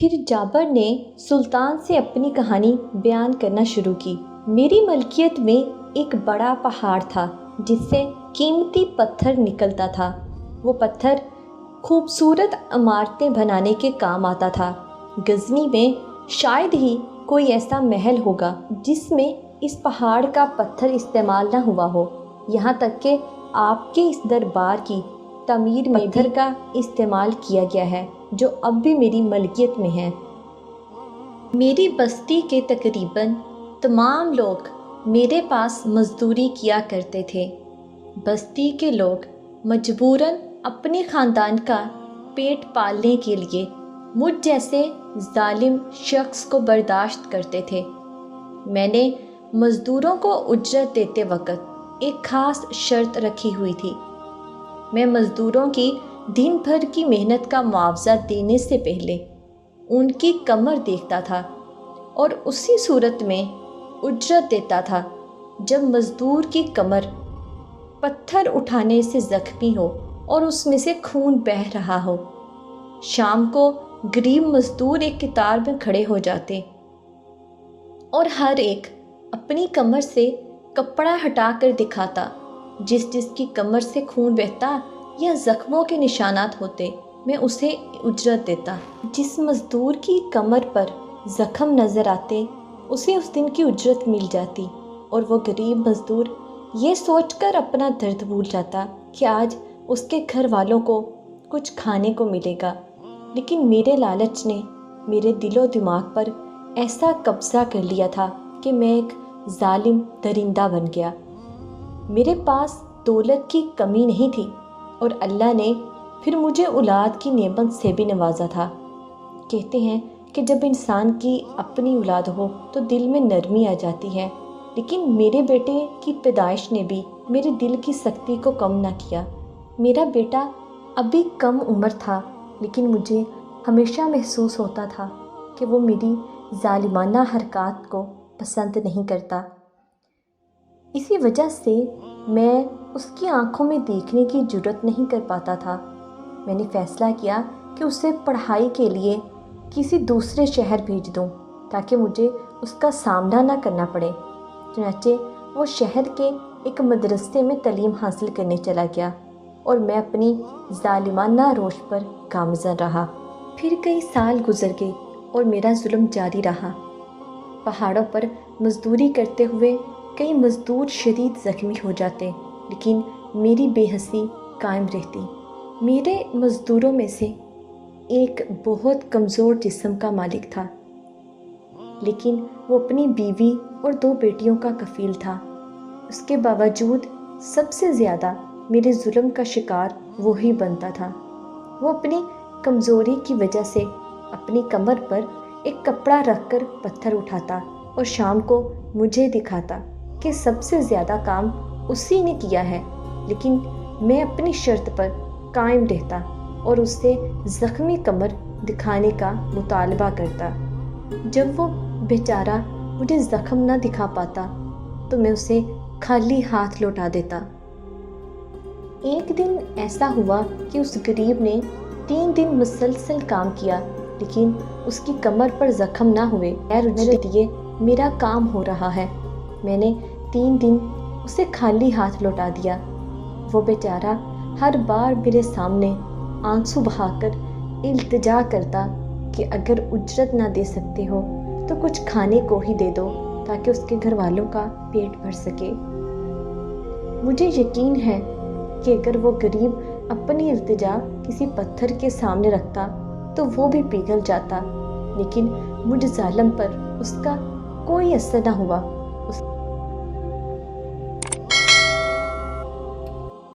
پھر جابر نے سلطان سے اپنی کہانی بیان کرنا شروع کی۔ میری ملکیت میں ایک بڑا پہاڑ تھا جس سے قیمتی پتھر نکلتا تھا۔ وہ پتھر خوبصورت عمارتیں بنانے کے کام آتا تھا۔ غزنی میں شاید ہی کوئی ایسا محل ہوگا جس میں اس پہاڑ کا پتھر استعمال نہ ہوا ہو۔ یہاں تک کہ آپ کے اس دربار کی تعمیر میں پتھر کا استعمال کیا گیا ہے جو اب بھی میری ملکیت میں ہے۔ میری بستی کے تقریباً تمام لوگ میرے پاس مزدوری کیا کرتے تھے۔ بستی کے لوگ مجبوراً اپنے خاندان کا پیٹ پالنے کے لیے مجھ جیسے ظالم شخص کو برداشت کرتے تھے۔ میں نے مزدوروں کو اجرت دیتے وقت ایک خاص شرط رکھی ہوئی تھی۔ میں مزدوروں کی دن بھر کی محنت کا معاوضہ دینے سے پہلے ان کی کمر دیکھتا تھا اور اسی صورت میں اجرت دیتا تھا جب مزدور کی کمر پتھر اٹھانے سے زخمی ہو اور اس میں سے خون بہہ رہا ہو۔ شام کو غریب مزدور ایک قطار میں کھڑے ہو جاتے اور ہر ایک اپنی کمر سے کپڑا ہٹا کر دکھاتا۔ جس کی کمر سے خون بہتا یا زخموں کے نشانات ہوتے میں اسے اجرت دیتا۔ جس مزدور کی کمر پر زخم نظر آتے اسے اس دن کی اجرت مل جاتی اور وہ غریب مزدور یہ سوچ کر اپنا درد بھول جاتا کہ آج اس کے گھر والوں کو کچھ کھانے کو ملے گا۔ لیکن میرے لالچ نے میرے دل و دماغ پر ایسا قبضہ کر لیا تھا کہ میں ایک ظالم درندہ بن گیا۔ میرے پاس دولت کی کمی نہیں تھی اور اللہ نے پھر مجھے اولاد کی نعمت سے بھی نوازا تھا۔ کہتے ہیں کہ جب انسان کی اپنی اولاد ہو تو دل میں نرمی آ جاتی ہے، لیکن میرے بیٹے کی پیدائش نے بھی میرے دل کی سختی کو کم نہ کیا۔ میرا بیٹا ابھی کم عمر تھا لیکن مجھے ہمیشہ محسوس ہوتا تھا کہ وہ میری ظالمانہ حرکات کو پسند نہیں کرتا۔ اسی وجہ سے میں اس کی آنکھوں میں دیکھنے کی جرات نہیں کر پاتا تھا۔ میں نے فیصلہ کیا کہ اسے پڑھائی کے لیے کسی دوسرے شہر بھیج دوں تاکہ مجھے اس کا سامنا نہ کرنا پڑے۔ چنانچہ وہ شہر کے ایک مدرسے میں تعلیم حاصل کرنے چلا گیا اور میں اپنی ظالمانہ روش پر گامزن رہا۔ پھر کئی سال گزر گئے اور میرا ظلم جاری رہا۔ پہاڑوں پر مزدوری کرتے ہوئے کئی مزدور شدید زخمی ہو جاتے لیکن میری بے حسی قائم رہتی۔ میرے مزدوروں میں سے ایک بہت کمزور جسم کا مالک تھا لیکن وہ اپنی بیوی اور 2 بیٹیوں کا کفیل تھا۔ اس کے باوجود سب سے زیادہ میرے ظلم کا شکار وہی بنتا تھا۔ وہ اپنی کمزوری کی وجہ سے اپنی کمر پر ایک کپڑا رکھ کر پتھر اٹھاتا اور شام کو مجھے دکھاتا کہ سب سے زیادہ کام اسی نے کیا ہے، لیکن میں اپنی شرط پر قائم رہتا اور اس سے زخمی کمر دکھانے کا مطالبہ کرتا۔ جب وہ بیچارہ مجھے زخم نہ دکھا پاتا تو میں اسے خالی ہاتھ لوٹا دیتا۔ ایک دن ایسا ہوا کہ اس غریب نے 3 دن مسلسل کام کیا لیکن اس کی کمر پر زخم نہ ہوئے۔ میرے لیے میرا کام ہو رہا ہے۔ میں نے 3 دن اسے خالی ہاتھ لوٹا دیا۔ وہ بیچارہ ہر بار میرے سامنے آنسو بہا کر التجا کرتا کہ اگر اجرت نہ دے سکتے ہو تو کچھ کھانے کو ہی دے دو تاکہ اس کے گھر والوں کا پیٹ بھر سکے۔ مجھے یقین ہے کہ اگر وہ غریب اپنی التجا کسی پتھر کے سامنے رکھتا تو وہ بھی پگھل جاتا، لیکن مجھ ظالم پر اس کا کوئی اثر نہ ہوا۔